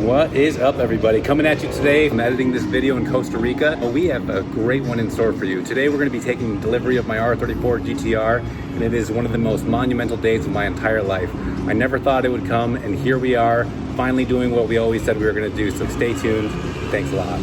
What is up, everybody? Coming at you today. I'm editing this video in Costa Rica. We have a great one in store for you. Today we're going to be taking delivery of my R34 GTR, and it is one of the most monumental days of my entire life. I never thought it would come, and here we are, finally doing what we always said we were going to do. So stay tuned. Thanks a lot.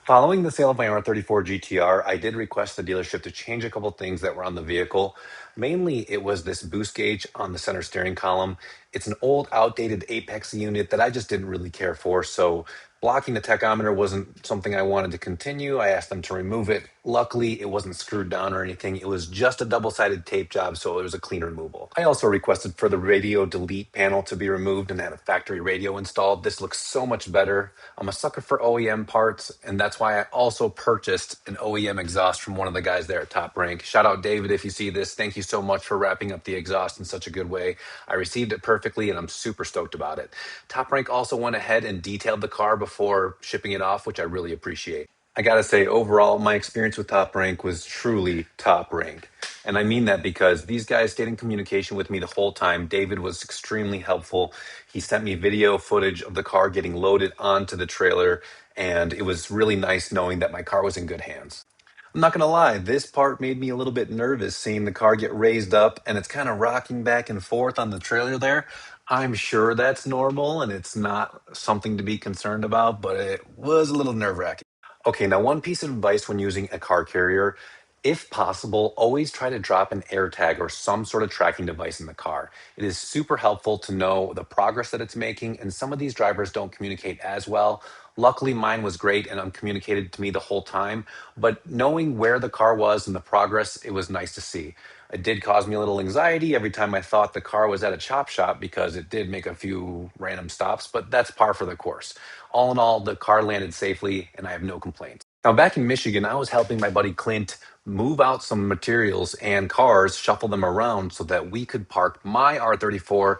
Following the sale of my R34 GTR, I did request the dealership to change a couple things that were on the vehicle. Mainly, it was this boost gauge on the center steering column. It's an old, outdated Apex unit that I just didn't really care for, so blocking the tachometer wasn't something I wanted to continue. I asked them to remove it. Luckily, it wasn't screwed down or anything. It was just a double-sided tape job, so it was a clean removal. I also requested for the radio delete panel to be removed and had a factory radio installed. This looks so much better. I'm a sucker for OEM parts, and that's why I also purchased an OEM exhaust from one of the guys there at Top Rank. Shout out David if you see this. Thank you so much for wrapping up the exhaust in such a good way. I received it perfectly, and I'm super stoked about it. Top Rank also went ahead and detailed the car before shipping it off, which I really appreciate. I gotta say, overall, my experience with Top Rank was truly top rank. And I mean that because these guys stayed in communication with me the whole time. David was extremely helpful. He sent me video footage of the car getting loaded onto the trailer, and it was really nice knowing that my car was in good hands. I'm not gonna lie, this part made me a little bit nervous seeing the car get raised up and it's kind of rocking back and forth on the trailer there. I'm sure that's normal and it's not something to be concerned about, but it was a little nerve-wracking. Okay, now one piece of advice when using a car carrier, if possible, always try to drop an AirTag or some sort of tracking device in the car. It is super helpful to know the progress that it's making, and some of these drivers don't communicate as well. Luckily, mine was great and communicated to me the whole time, but knowing where the car was and the progress, it was nice to see. It did cause me a little anxiety every time I thought the car was at a chop shop because it did make a few random stops, but that's par for the course. All in all, the car landed safely and I have no complaints. Now, back in Michigan, I was helping my buddy Clint move out some materials and cars, shuffle them around so that we could park my R34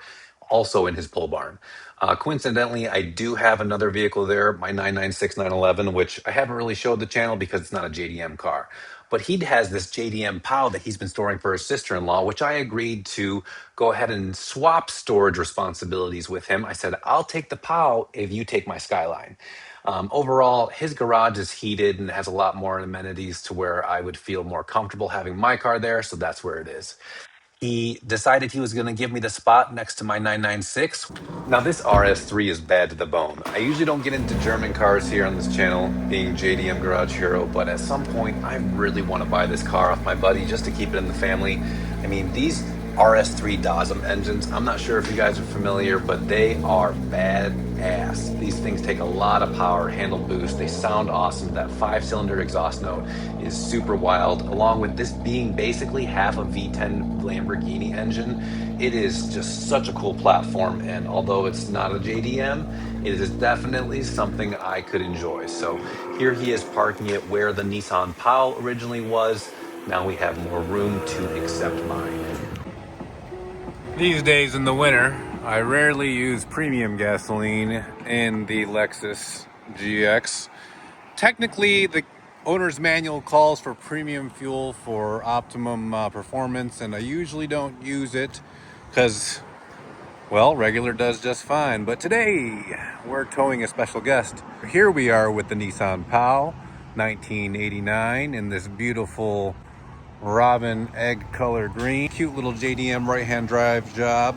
also in his pole barn. Coincidentally, I do have another vehicle there, my 996 911, which I haven't really showed the channel because it's not a JDM car. But he has this JDM POW that he's been storing for his sister-in-law, which I agreed to go ahead and swap storage responsibilities with him. I said, I'll take the POW if you take my Skyline. Overall, his garage is heated and has a lot more amenities to where I would feel more comfortable having my car there, so that's where it is. He decided he was going to give me the spot next to my 996. Now this RS3 is bad to the bone. I usually don't get into German cars here on this channel, being JDM Garage Hero, but at some point I really want to buy this car off my buddy just to keep it in the family. I mean, these RS3 DASM engines, I'm not sure if you guys are familiar, but they are badass. These things take a lot of power, handle boost, they sound awesome. That 5-cylinder exhaust note is super wild. Along with this being basically half a V10 Lamborghini engine, it is just such a cool platform, and although it's not a JDM, it is definitely something I could enjoy. So here he is parking it where the Nissan POW originally was. Now we have more room to accept mine. These days in the winter, I rarely use premium gasoline in the Lexus GX. Technically, the owner's manual calls for premium fuel for optimum performance, and I usually don't use it because, well, regular does just fine. But today, we're towing a special guest. Here we are with the Nissan POW 1989 in this beautiful robin egg color green. Cute little JDM right hand drive job.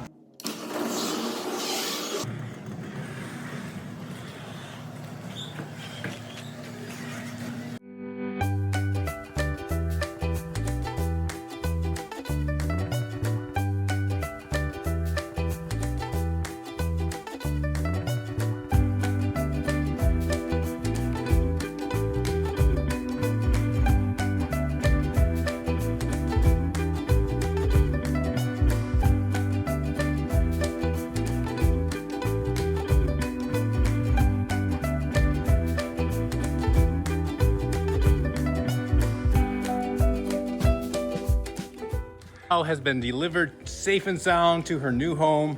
Has been delivered safe and sound to her new home.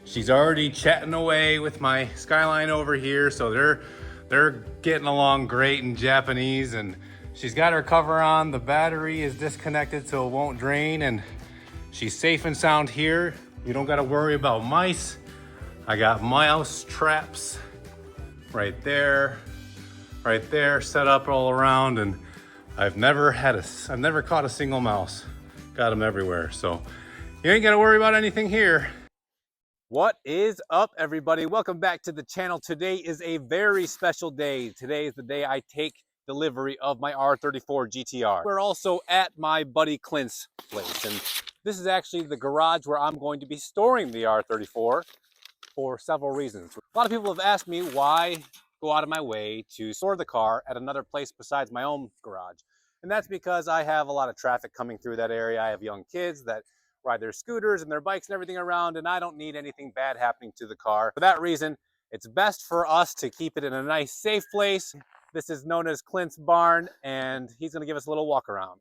She's already chatting away with my Skyline over here, so they're getting along great in Japanese, and she's got her cover on. The battery is disconnected so it won't drain, and she's safe and sound here. You don't gotta worry about mice. I got mouse traps right there set up all around, and I've never caught a single mouse. Got them everywhere, so you ain't gotta worry about anything here. What is up, everybody? Welcome back to the channel. Today is a very special day. Today is the day I take delivery of my R34 GTR. We're also at my buddy Clint's place, and this is actually the garage where I'm going to be storing the R34 for several reasons. A lot of people have asked me why go out of my way to store the car at another place besides my own garage. And that's because I have a lot of traffic coming through that area. I have young kids that ride their scooters and their bikes and everything around, and I don't need anything bad happening to the car. For that reason, it's best for us to keep it in a nice, safe place. This is known as Clint's barn, and he's gonna give us a little walk around.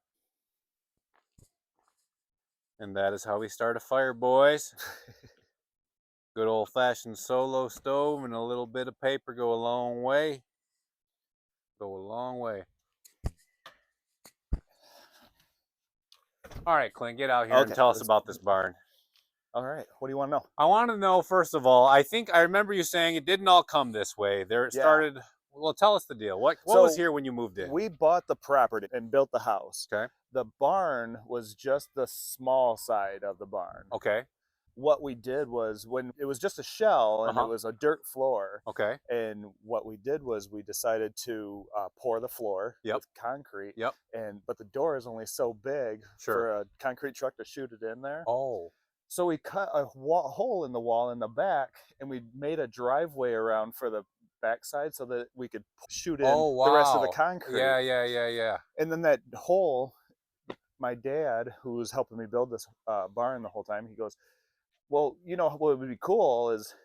And that is how we start a fire, boys. Good old-fashioned solo stove and a little bit of paper go a long way. Go a long way. All right, Clint, get out here and tell us about this barn. All right, what do you want to know? I want to know, first of all, I think I remember you saying it didn't all come this way. There it started. Well, tell us the deal. What was here when you moved in? We bought the property and built the house. Okay. The barn was just the small side of the barn. Okay. What we did was, when it was just a shell and it was a dirt floor. Okay. And what we did was we decided to pour the floor with concrete. Yep. But the door is only so big for a concrete truck to shoot it in there. Oh. So we cut a hole in the wall in the back, and we made a driveway around for the backside so that we could shoot in the rest of the concrete. Yeah. And then that hole, my dad, who was helping me build this barn the whole time, he goes, well, you know what would be cool is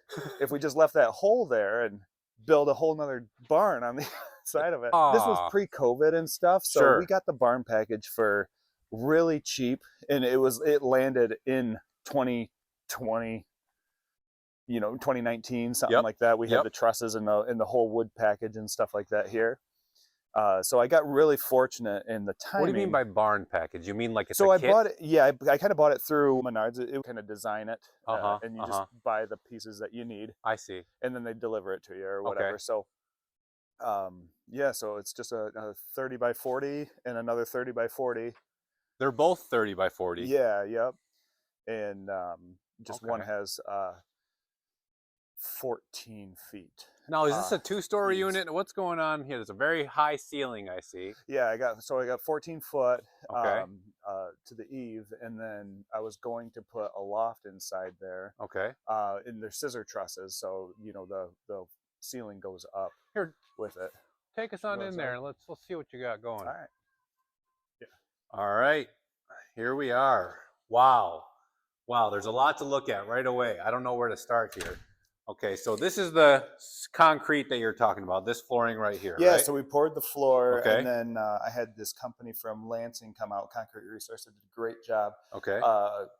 if we just left that hole there and build a whole nother barn on the side of it. This was pre-COVID and stuff, so we got the barn package for really cheap, and it landed in 2020, 2019, something like that. We had the trusses and the whole wood package and stuff like that here. So I got really fortunate in the timing. What do you mean by barn package? You mean like it's so a I kit? bought it. Yeah, I kind of bought it through Menards. It kind of design it, and you just buy the pieces that you need. I see. And then they deliver it to you or whatever. Okay. So, so it's just a 30 by 40 and another 30 by 40. They're both 30 by 40. Yeah. Yep. And one has 14 feet. Now, is this a two-story unit? What's going on here? There's a very high ceiling, I see. Yeah, I got 14 foot to the eave, and then I was going to put a loft inside there. Okay. And they're scissor trusses, so the ceiling goes up here with it. Take us on in there, and let's see what you got going. All right. Yeah. All right. Here we are. Wow. There's a lot to look at right away. I don't know where to start here. Okay, so this is the concrete that you're talking about, this flooring right here, yeah, right? So we poured the floor, and then I had this company from Lansing come out, Concrete Resources, did a great job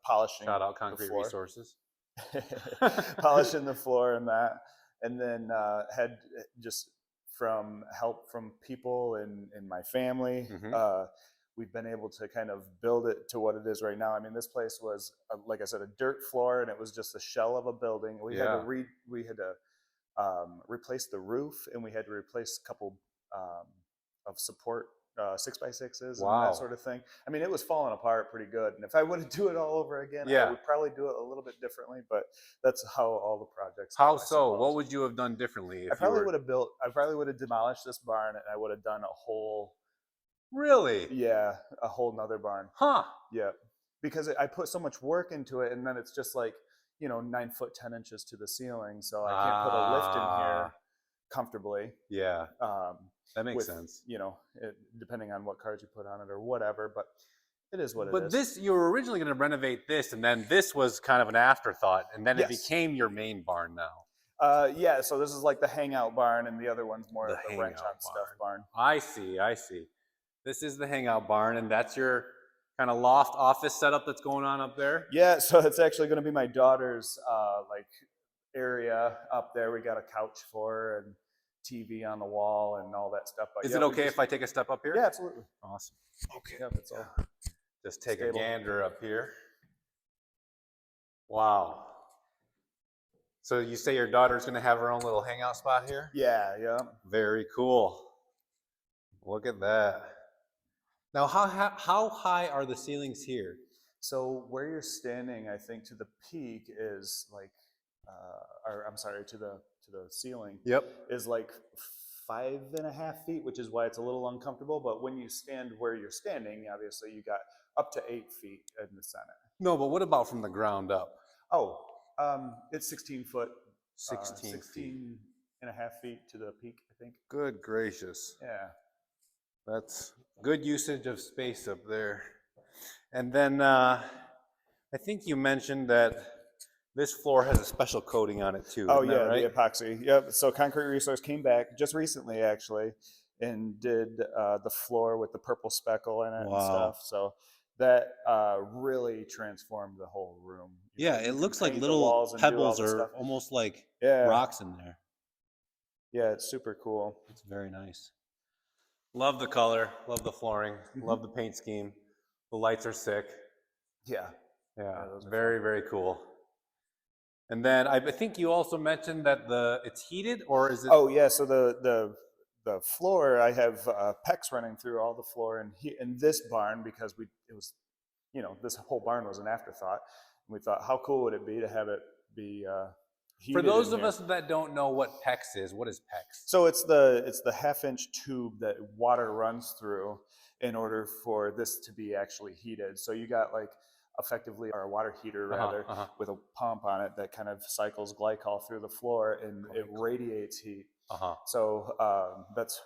polishing. Shout out Concrete Resources. Polishing the floor and that. And then had just from help from people in my family, we've been able to kind of build it to what it is right now. I mean, this place was, like I said, a dirt floor, and it was just a shell of a building. We had to replace the roof, and we had to replace a couple of support 6x6s and that sort of thing. I mean, it was falling apart pretty good. And if I would do it all over again, I would probably do it a little bit differently. But that's how all the projects. How so? What would you have done differently? I probably would have demolished this barn, and I would have done a whole. Really? Yeah, a whole nother barn. Huh. Yeah, because I put so much work into it, and then it's just like 9 foot 10 inches to the ceiling, so I can't put a lift in here comfortably. Yeah. That makes sense. Depending on what cars you put on it or whatever, but it is what it is. But this, you were originally going to renovate this, and then this was kind of an afterthought, and then it became your main barn now. Yeah, so this is like the hangout barn, and the other one's more of the wrench on stuff barn. I see. This is the hangout barn, and that's your kind of loft office setup that's going on up there. Yeah, so it's actually going to be my daughter's like area up there. We got a couch for her and TV on the wall and all that stuff. But Is it okay if I take a step up here? Yeah, absolutely. Awesome. Okay. Yeah, that's all. Just take stable. a gander up here. Wow. So you say your daughter's going to have her own little hangout spot here? Yeah, yeah. Very cool. Look at that. Now, how high are the ceilings here? So where you're standing, I think to the peak is like, or I'm sorry, to the ceiling. Yep. Is like 5.5 feet, which is why it's a little uncomfortable. But when you stand where you're standing, obviously you got up to 8 feet in the center. No, but what about from the ground up? Oh, it's 16 foot. 16 and a half feet to the peak, I think. Good gracious. Yeah. That's good usage of space up there. And then I think you mentioned that this floor has a special coating on it too. Oh isn't yeah, that right? the epoxy. Yep. So Concrete Resource came back just recently, actually, and did the floor with the purple speckle in it and stuff. So that really transformed the whole room. Yeah, it looks like little pebbles or almost like rocks in there. Yeah, it's super cool. It's very nice. Love the color, love the flooring, love the paint scheme. The lights are sick. Yeah. Yeah, those are very, very cool. And then I think you also mentioned that it's heated, or is it? Oh yeah, so the floor, I have PEX running through all the floor in this barn because it was, this whole barn was an afterthought. And we thought, how cool would it be to have it be heated? For those of us that don't know what PEX is, what is PEX? So it's the 1/2-inch tube that water runs through in order for this to be actually heated. So you got like effectively our water heater rather with a pump on it that kind of cycles glycol through the floor and it radiates heat. So that's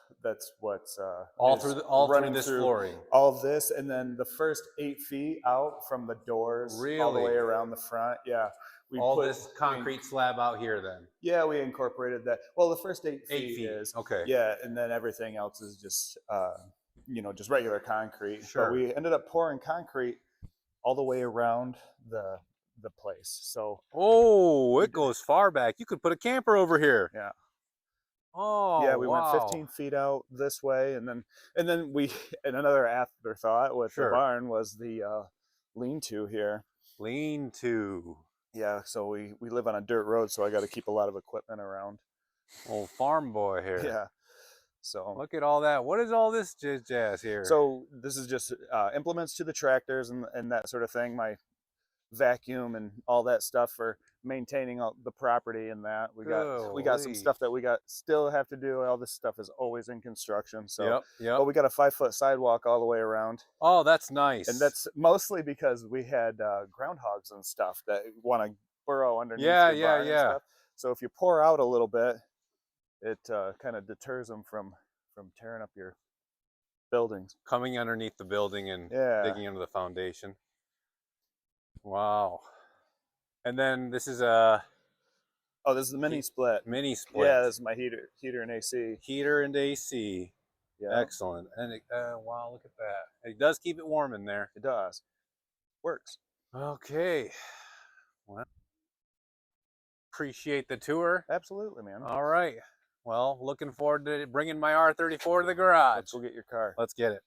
what's all through this flooring. All this, and then the first 8 feet out from the doors, all the way around the front. Yeah, we put this concrete slab out here. Then we incorporated that. Well, the first 8 feet is okay. Yeah, and then everything else is just just regular concrete. Sure. But we ended up pouring concrete all the way around the place. So it goes far back. You could put a camper over here. Yeah. Oh, yeah, we went 15 feet out this way, and then we, and another afterthought with the barn was the lean-to here. Lean-to. Yeah, so we live on a dirt road, so I got to keep a lot of equipment around. Old farm boy here. Yeah. So look at all that. What is all this jazz here? So this is just implements to the tractors and that sort of thing. My vacuum and all that stuff for maintaining all the property and that. We got some stuff that we still have to do. All this stuff is always in construction. So but we got a 5-foot sidewalk all the way around. Oh, that's nice. And that's mostly because we had groundhogs and stuff that want to burrow underneath your barn and stuff. So if you pour out a little bit, it kind of deters them from tearing up your buildings. Coming underneath the building and digging into the foundation. Wow. And then this is this is the mini split. Mini split. Yeah, this is my heater and AC. Heater and AC. Yeah. Excellent. And wow, look at that. It does keep it warm in there. It does. Works. Okay. Well, appreciate the tour. Absolutely, man. All right. Well, looking forward to bringing my R34 to the garage. Let's go get your car. Let's get it.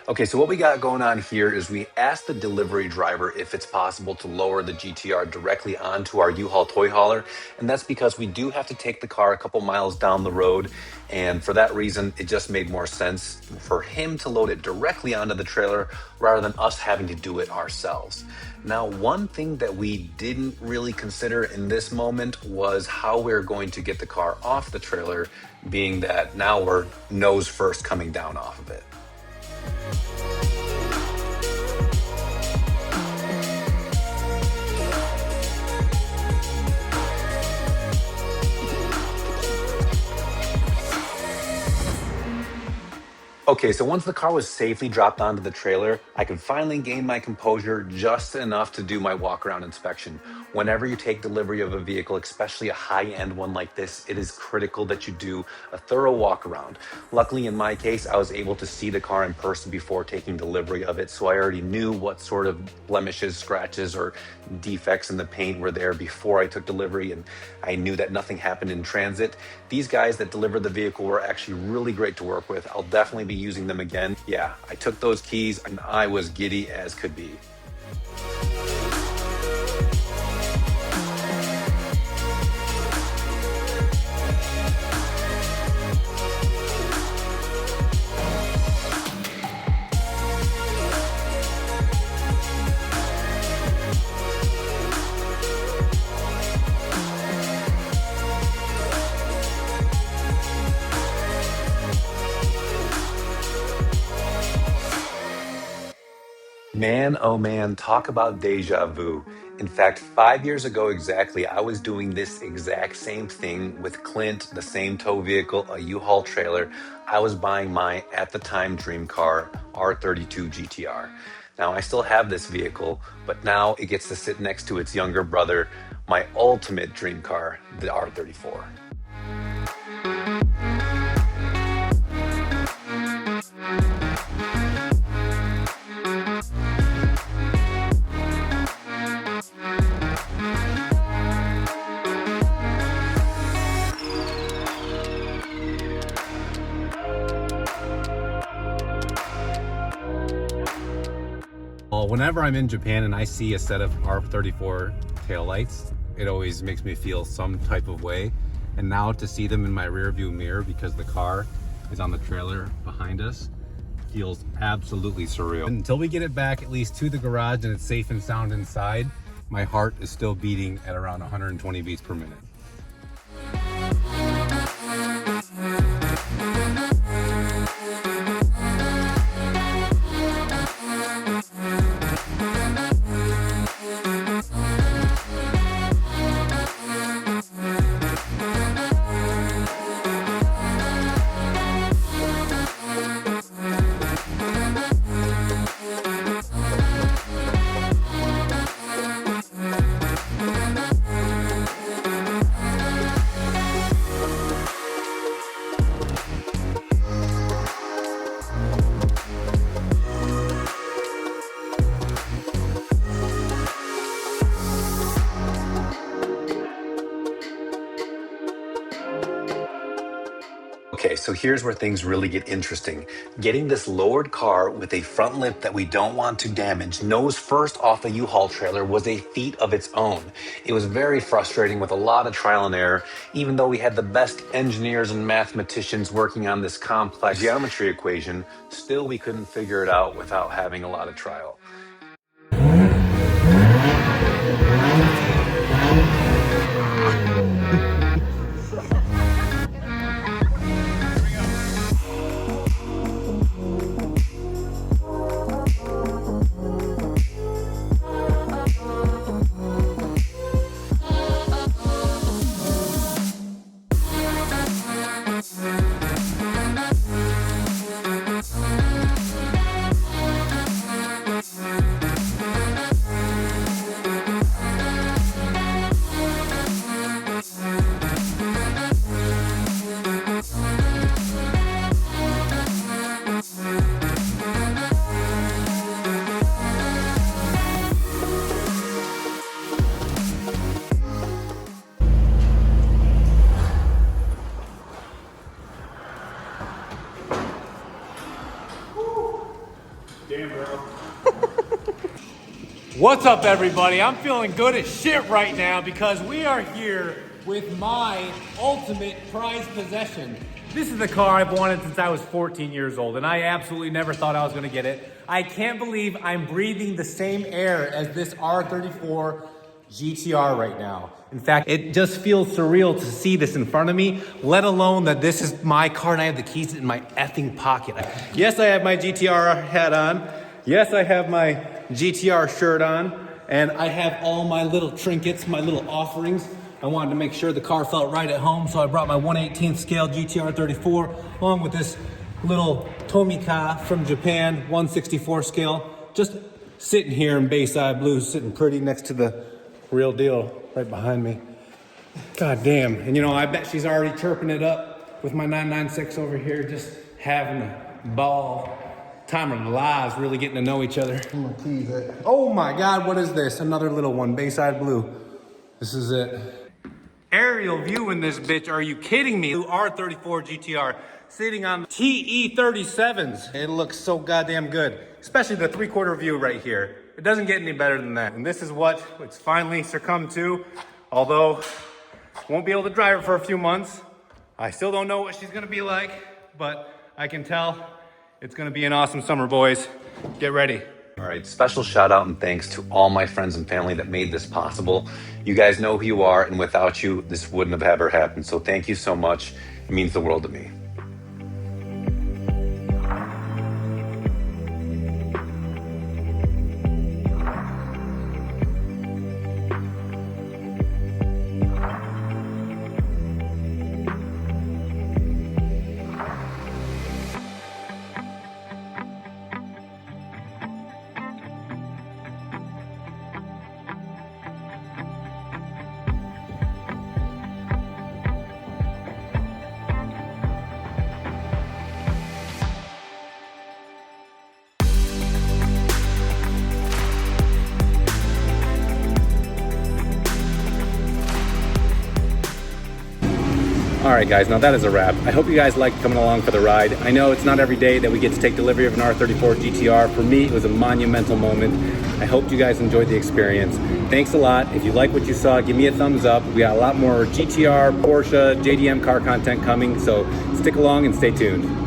Okay, so what we got going on here is we asked the delivery driver if it's possible to lower the GTR directly onto our U-Haul toy hauler, and that's because we do have to take the car a couple miles down the road, and for that reason, it just made more sense for him to load it directly onto the trailer rather than us having to do it ourselves. Now, one thing that we didn't really consider in this moment was how we're going to get the car off the trailer, being that now we're nose first coming down off of it. Okay, so once the car was safely dropped onto the trailer, I could finally gain my composure just enough to do my walk-around inspection. Whenever you take delivery of a vehicle, especially a high-end one like this, it is critical that you do a thorough walk-around. Luckily, in my case, I was able to see the car in person before taking delivery of it, so I already knew what sort of blemishes, scratches, or defects in the paint were there before I took delivery, and I knew that nothing happened in transit. These guys that delivered the vehicle were actually really great to work with. I'll definitely be using them again. Yeah, I took those keys and I was giddy as could be. Man, oh man, talk about deja vu. In fact, 5 years ago exactly, I was doing this exact same thing with Clint, the same tow vehicle, a U-Haul trailer. I was buying my, at the time, dream car, R32 GTR. Now, I still have this vehicle, but now it gets to sit next to its younger brother, my ultimate dream car, the R34. Well, whenever I'm in Japan and I see a set of R34 taillights, it always makes me feel some type of way. And now to see them in my rear view mirror because the car is on the trailer behind us feels absolutely surreal. Until we get it back at least to the garage and it's safe and sound inside, my heart is still beating at around 120 beats per minute. Okay, so here's where things really get interesting. Getting this lowered car with a front lip that we don't want to damage nose first off a U-Haul trailer was a feat of its own. It was very frustrating with a lot of trial and error, even though we had the best engineers and mathematicians working on this complex geometry equation, still we couldn't figure it out without having a lot of trial. Damn, bro. What's up, everybody? I'm feeling good as shit right now because we are here with my ultimate prized possession. This is the car I've wanted since I was 14 years old, and I absolutely never thought I was gonna get it. I can't believe I'm breathing the same air as this R34 GTR right now. In fact, it just feels surreal to see this in front of me, let alone that this is my car and I have the keys in my effing pocket. Yes, I have my GTR hat on. Yes, I have my GTR shirt on, and I have all my little trinkets, my little offerings. I wanted to make sure the car felt right at home, so I brought my 1/18 scale GTR 34 along with this little Tomica from Japan 1/64 scale, just sitting here in Bayside Blue, sitting pretty next to the real deal right behind me. God damn. And you know, I bet she's already chirping it up with my 996 over here, just having a ball. Time of our lives, really getting to know each other. Oh my God, what is this? Another little one, Bayside Blue. This is it. Aerial view in this bitch, are you kidding me? R34 GTR sitting on TE37s. It looks so goddamn good, especially the 3/4 view right here. It doesn't get any better than that. And this is what it's finally succumbed to, although won't be able to drive it for a few months. I still don't know what she's gonna be like, but I can tell it's gonna be an awesome summer, boys. Get ready. All right, special shout out and thanks to all my friends and family that made this possible. You guys know who you are, and without you, this wouldn't have ever happened. So thank you so much. It means the world to me. All right, guys, now that is a wrap. I hope you guys liked coming along for the ride. I know it's not every day that we get to take delivery of an R34 GTR. For me, it was a monumental moment. I hope you guys enjoyed the experience. Thanks a lot. If you like what you saw, give me a thumbs up. We got a lot more GTR, Porsche, JDM car content coming, so stick along and stay tuned.